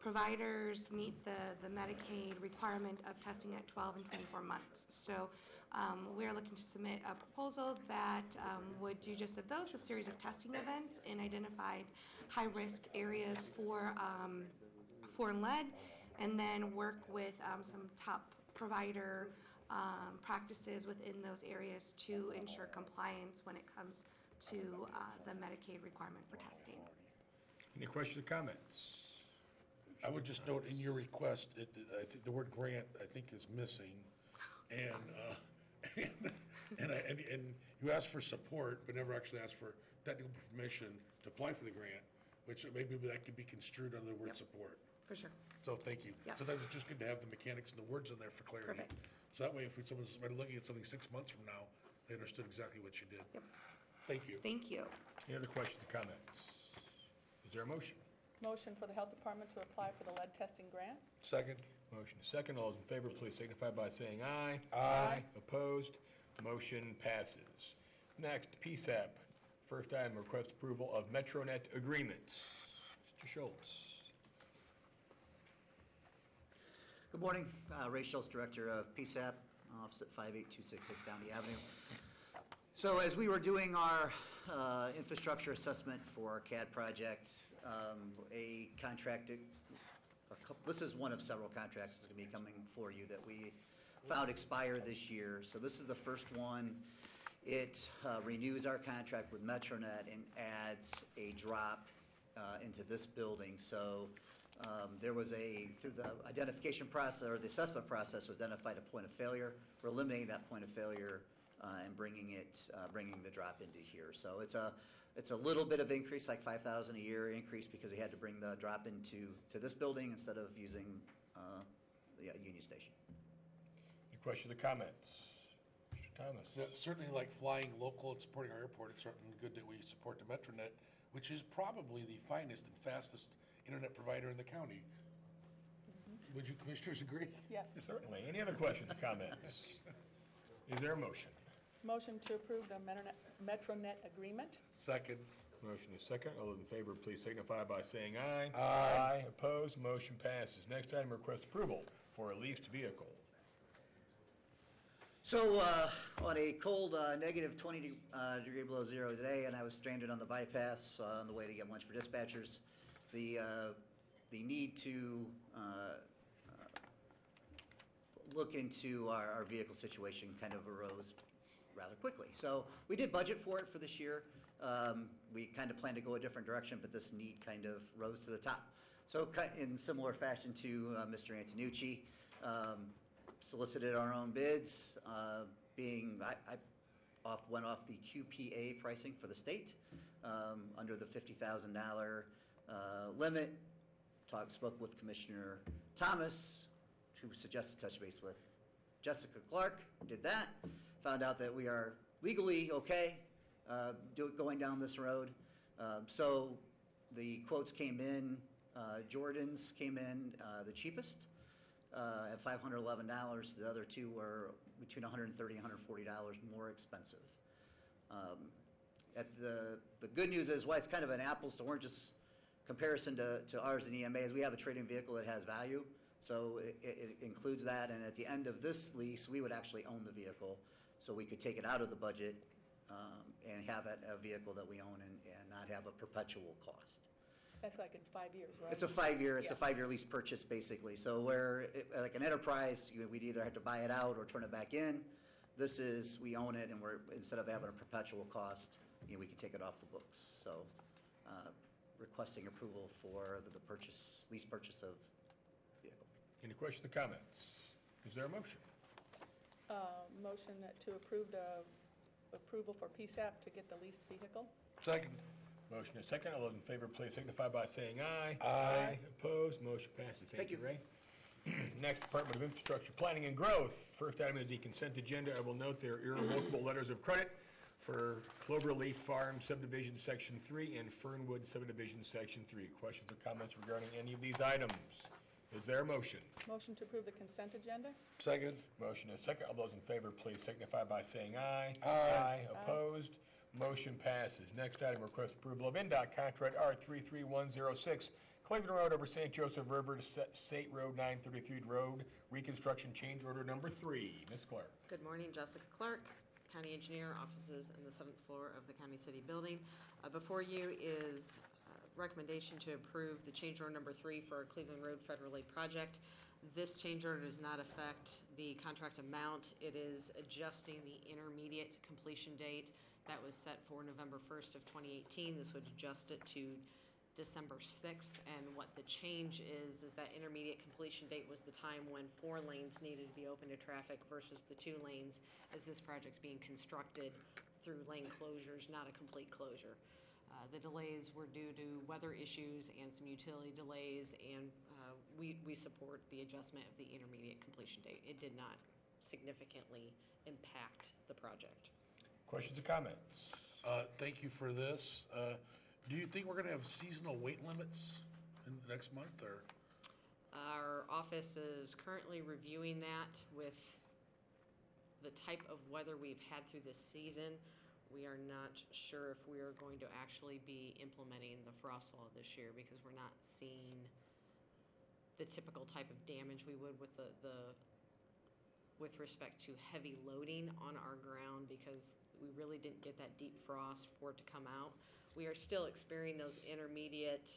providers meet the Medicaid requirement of testing at 12 and 24 months. So we're looking to submit a proposal that would do just of those, a series of testing events in identified high-risk areas for lead, and then work with some top provider practices within those areas to ensure compliance when it comes to the Medicaid requirement for testing. Any questions or comments? I would just note in your request, I think the word grant, I think, is missing. And you asked for support, but never actually asked for technical permission to apply for the grant, which maybe that could be construed under the word support. For sure. So thank you. Yep. Sometimes it's just good to have the mechanics and the words in there for clarity. Perfect. So that way, if someone's looking at something 6 months from now, they understood exactly what you did. Yep. Thank you. Thank you. Any other questions or comments? Is there a motion? Motion for the Health Department to apply for the lead testing grant? Second. Motion is second. All those in favor, please signify by saying aye. Aye. Opposed? Motion passes. Next, PSAP. First item, request approval of MetroNet agreement. Mr. Schultz. Good morning. Ray Schultz, Director of PSAP, office at 58266 Downey Avenue. So as we were doing our infrastructure assessment for our CAD project, a contract, this is one of several contracts that's going to be coming for you that we found expire this year. So this is the first one. It renews our contract with MetroNet and adds a drop into this building. So there was through the identification process, or the assessment process, was identified a point of failure. We're eliminating that point of failure and bringing the drop into here. So it's a little bit of increase, like $5,000 a year increase, because we had to bring the drop into this building instead of using the Union Station. Any questions or comments? Mr. Thomas. Yeah, certainly, like flying local and supporting our airport, it's certainly good that we support the MetroNet, which is probably the finest and fastest internet provider in the county. Would you commissioners agree? Yes. Certainly. Any other questions or comments? Is there a motion? Motion to approve the MetroNet agreement? Second. Motion is second. All those in favor, please signify by saying aye. Aye. Opposed? Motion passes. Next item, request approval for a leased vehicle. So on a cold negative 20 degree below zero today, and I was stranded on the bypass on the way to get lunch for dispatchers, the need to look into our vehicle situation kind of arose rather quickly. So we did budget for it for this year. We kind of planned to go a different direction, but this need kind of rose to the top. So in similar fashion to Mr. Antonucci, solicited our own bids, went off the QPA pricing for the state under the $50,000 limit. Spoke with Commissioner Thomas, who suggested touch base with Jessica Clark. Did that. Found out that we are legally okay going down this road. So the quotes came in Jordan's came in the cheapest at $511. The other two were between $130 and $140 more expensive. The good news is why it's kind of an apples to oranges comparison to ours and EMA is we have a trade-in vehicle that has value. So it includes that, and at the end of this lease, we would actually own the vehicle. So we could take it out of the budget and have it a vehicle that we own and not have a perpetual cost. That's like in 5 years, right? It's a 5-year lease purchase, basically. So where, like an enterprise, we'd either have to buy it out or turn it back in. This is, we own it, and instead of having a perpetual cost, we can take it off the books. So requesting approval for the lease purchase of vehicle. Any questions or comments? Is there a motion? Motion to approve the approval for PSAP to get the leased vehicle. Second. Motion is second. All those in favor, please signify by saying aye. Aye. Opposed? Motion passes. Thank you, Thank Ray. Next, Department of Infrastructure Planning and Growth. First item is the consent agenda. I will note there are irrevocable letters of credit for Cloverleaf Farm Subdivision Section 3 and Fernwood Subdivision Section 3. Questions or comments regarding any of these items? Is there a motion? Motion to approve the consent agenda. Second. Motion is second. All those in favor, please signify by saying aye. Aye. Opposed? Motion passes. Next item, request approval of NDOT contract R33106, Cleveland Road over St. Joseph River to State Road 933 Road, reconstruction change order number 3. Ms. Clark. Good morning, Jessica Clark, County Engineer, offices in the 7th floor of the County City Building. Before you is recommendation to approve the change order number 3 for our Cleveland Road Federal Aid project. This change order does not affect the contract amount. It is adjusting the intermediate completion date that was set for November 1st of 2018. This would adjust it to December 6th, and what the change is that intermediate completion date was the time when 4 lanes needed to be open to traffic versus the 2 lanes, as this project's being constructed through lane closures, not a complete closure. The delays were due to weather issues and some utility delays, and we support the adjustment of the intermediate completion date. It did not significantly impact the project. Questions or comments? Thank you for this. Do you think we're going to have seasonal weight limits in the next month, or? Our office is currently reviewing that with the type of weather we've had through this season. We are not sure if we are going to actually be implementing the frost law this year because we're not seeing the typical type of damage we would with with respect to heavy loading on our ground, because we really didn't get that deep frost for it to come out. We are still experiencing those intermediate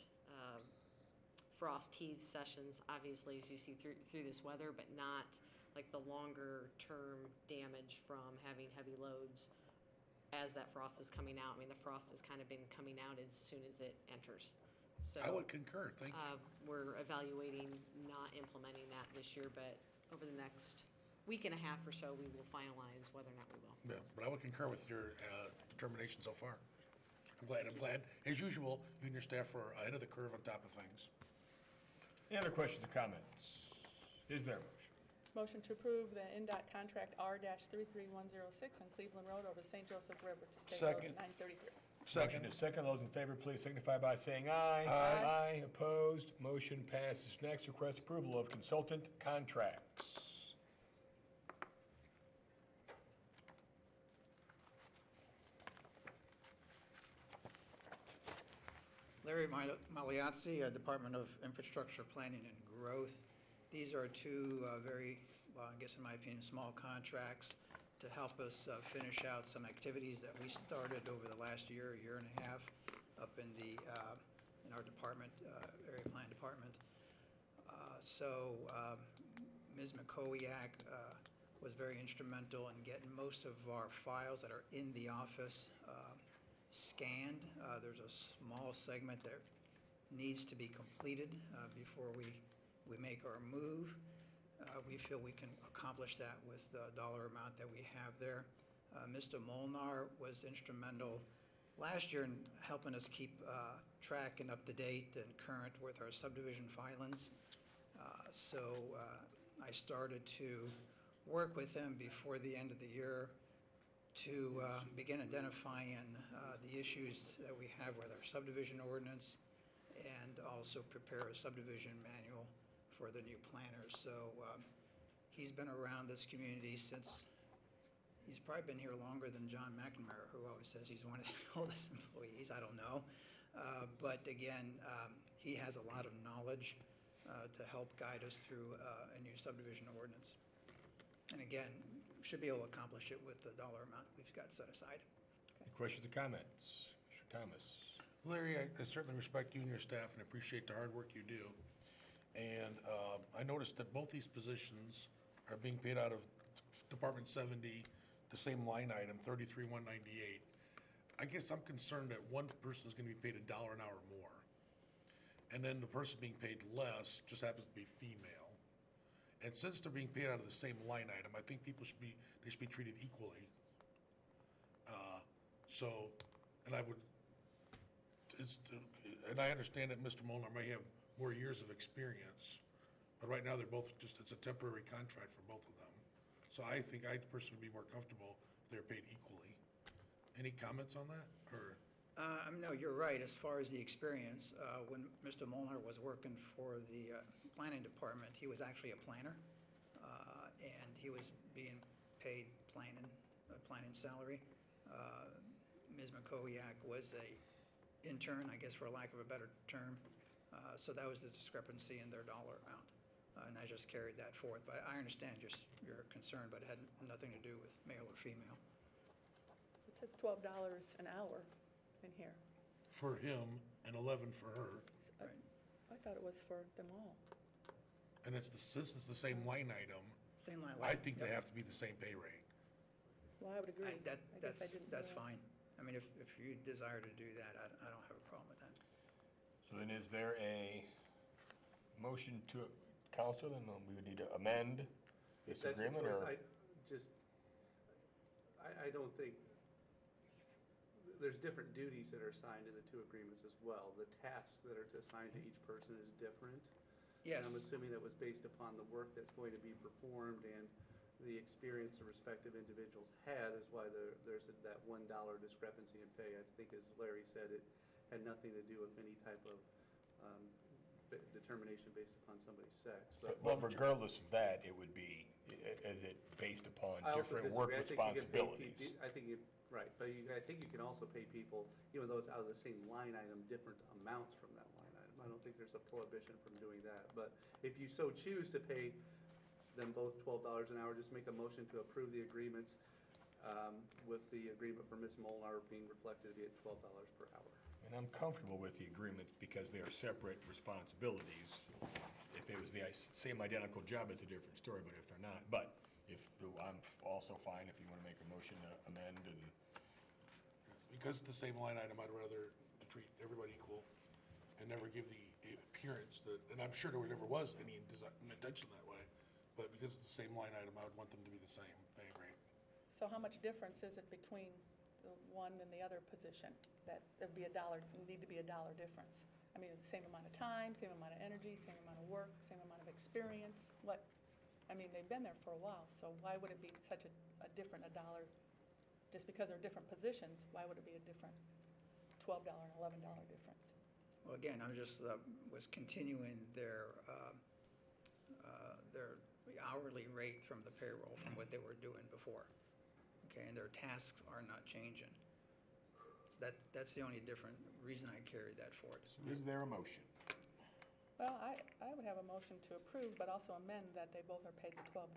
frost heave sessions, obviously, as you see through this weather, but not like the longer term damage from having heavy loads as that frost is coming out. I mean, the frost has kind of been coming out as soon as it enters. So I would concur. Thank you. We're evaluating not implementing that this year, but over the next week and a half or so, we will finalize whether or not we will. Yeah, but I would concur with your determination so far. I'm glad. As usual, you and your staff are ahead of the curve on top of things. Any other questions or comments? Is there a motion? Motion to approve the NDOT contract R-33106 on Cleveland Road over St. Joseph River to State Second. Road 933. Motion is second. Those in favor, please signify by saying aye. Aye. Opposed? Motion passes. Next, request approval of consultant contracts. Larry Magliazzi, Department of Infrastructure Planning and Growth. These are 2 very, well, I guess in my opinion, small contracts to help us finish out some activities that we started over the last year and a half up in our department, area plan department. Ms. McCowiak was very instrumental in getting most of our files that are in the office scanned. There's a small segment that needs to be completed before we make our move. We feel we can accomplish that with the dollar amount that we have there. Mr. Molnar was instrumental last year in helping us keep track and up to date and current with our subdivision filings. I started to work with him before the end of the year to begin identifying the issues that we have with our subdivision ordinance and also prepare a subdivision manual for the new planners. So he's been around this community since, he's probably been here longer than John McNamara, who always says he's one of the oldest employees. I don't know. But again, he has a lot of knowledge to help guide us through a new subdivision ordinance. And again, should be able to accomplish it with the dollar amount we've got set aside. Any questions or comments? Mr. Thomas? Larry, I certainly respect you and your staff and appreciate the hard work you do. And I noticed that both these positions are being paid out of Department 70, the same line item, $33,198. I guess I'm concerned that one person is going to be paid $1 an hour more. And then the person being paid less just happens to be female. And since they're being paid out of the same line item, I think they should be treated equally. And I understand that Mr. Molnar may have more years of experience, but right now they're both it's a temporary contract for both of them. So I think I personally would be more comfortable if they're paid equally. Any comments on that, or? No, you're right. As far as the experience, when Mr. Molnar was working for the planning department, he was actually a planner, and he was being paid planning salary. Ms. McCowiak was a intern, I guess, for lack of a better term. So that was the discrepancy in their dollar amount, and I just carried that forth. But I understand your concern, but it had nothing to do with male or female. It says $12 an hour in here. For him and 11 for her. Right. I thought it was for them all. And this is the same line item. Same line. I think they have to be the same pay rate. Well, I would agree. That's fine. I mean, if you desire to do that, I don't have a problem with that. So then is there a motion to, Counselor, then we would need to amend this If that's your agreement, choice, or? I don't think, there's different duties that are assigned in the two agreements as well. The tasks that are assigned to each person is different. Yes. And I'm assuming that was based upon the work that's going to be performed and the experience the respective individuals had is why there's that $1 discrepancy in pay. I think, as Larry said, it had nothing to do with any type of determination based upon somebody's sex. But regardless of that, it would be, is it based upon different work responsibilities? I think right, but I think you can also pay people, even though it's out of the same line item, different amounts from that line item. I don't think there's a prohibition from doing that. But if you so choose to pay them both $12 an hour, just make a motion to approve the agreements with the agreement for Ms. Molnar being reflected to be at $12 per hour. And I'm comfortable with the agreements because they are separate responsibilities. If it was the same identical job, it's a different story, but if they're not. But I'm also fine if you want to make a motion to amend and. Because it's the same line item, I'd rather treat everybody equal and never give the appearance that, and I'm sure there never was any intention that way, but because it's the same line item, I would want them to be the same pay rate. So how much difference is it between the one and the other position? That there'd be need to be $1 difference? I mean, same amount of time, same amount of energy, same amount of work, same amount of experience. They've been there for a while, so why would it be such a different $1? Just because they're different positions, why would it be a different $12 and $11 difference? Well, again, I just was continuing their hourly rate from the payroll from what they were doing before. Okay, and their tasks are not changing. So that's the only different reason I carried that forward. So is there a motion? Well, I would have a motion to approve, but also amend that they both are paid the $12.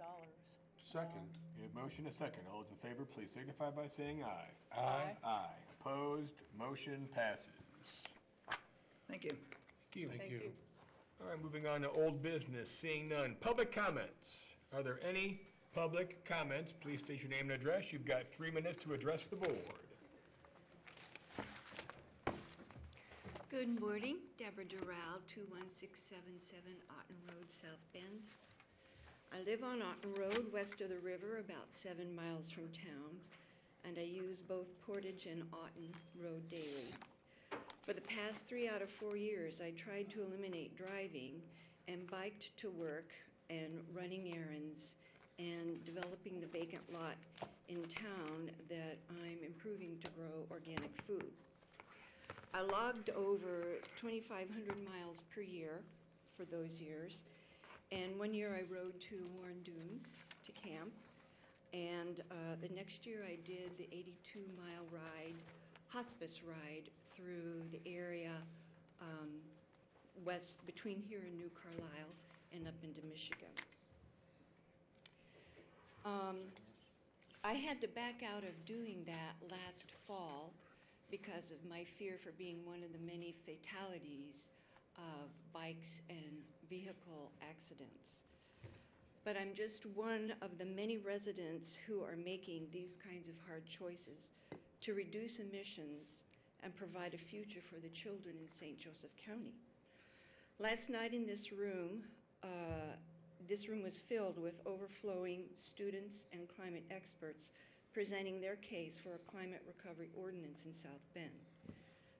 Second. We have motion a second. All those in favor, please signify by saying aye. Aye. Aye. Opposed? Motion passes. Thank you. Thank you. All right, moving on to old business. Seeing none. Public comments. Are there any public comments? Please state your name and address. You've got 3 minutes to address the board. Good morning. Deborah Doral, 21677 Otten Road, South Bend. I live on Otten Road, west of the river, about 7 miles from town, and I use both Portage and Otten Road daily. For the past 3 out of 4 years, I tried to eliminate driving and biked to work and running errands and developing the vacant lot in town that I'm improving to grow organic food. I logged over 2,500 miles per year for those years. And one year I rode to Warren Dunes to camp. And the next year I did the 82-mile ride, hospice ride, through the area west between here and New Carlisle and up into Michigan. I had to back out of doing that last fall because of my fear for being one of the many fatalities of bikes and vehicle accidents. But I'm just one of the many residents who are making these kinds of hard choices to reduce emissions and provide a future for the children in St. Joseph County. Last night in this room was filled with overflowing students and climate experts presenting their case for a climate recovery ordinance in South Bend.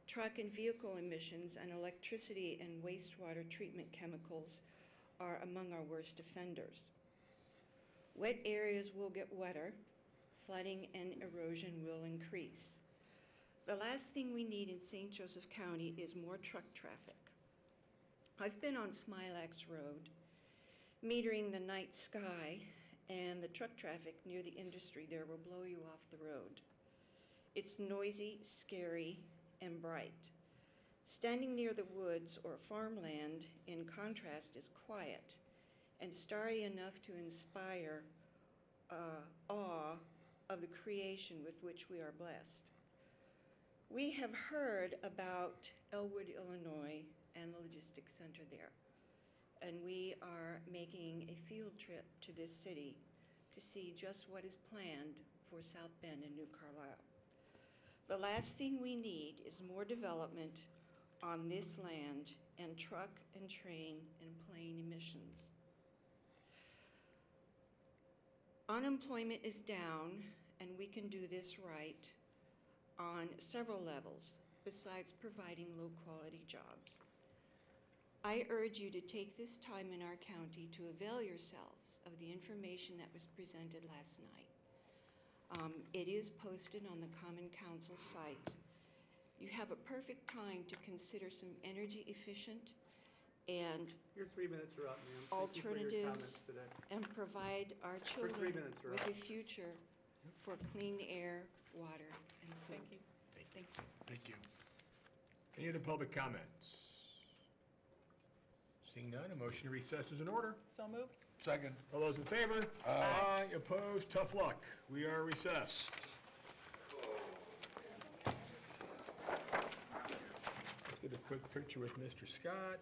Truck and vehicle emissions and electricity and wastewater treatment chemicals are among our worst offenders. Wet areas will get wetter, flooding and erosion will increase. The last thing we need in St. Joseph County is more truck traffic. I've been on Smilax Road, metering the night sky, and the truck traffic near the industry there will blow you off the road. It's noisy, scary, and bright. Standing near the woods or farmland, in contrast, is quiet and starry enough to inspire awe of the creation with which we are blessed. We have heard about Elwood, Illinois, and the logistics center there, and we are making a field trip to this city to see just what is planned for South Bend and New Carlisle. The last thing we need is more development on this land and truck and train and plane emissions. Unemployment is down, and we can do this right on several levels besides providing low-quality jobs. I urge you to take this time in our county to avail yourselves of the information that was presented last night. It is posted on the Common Council site. You have a perfect time to consider some energy efficient and Your 3 minutes are up, ma'am. Thank you for your alternatives comments today. and provide our Your 3 children minutes are with up. a future for clean air, water, and food. Thank you. Thank you. Thank you. Any other public comments? Seeing none, a motion to recess is in order. So moved. Second. All those in favor? Aye. Opposed? Tough luck. We are recessed. Let's get a quick picture with Mr. Scott.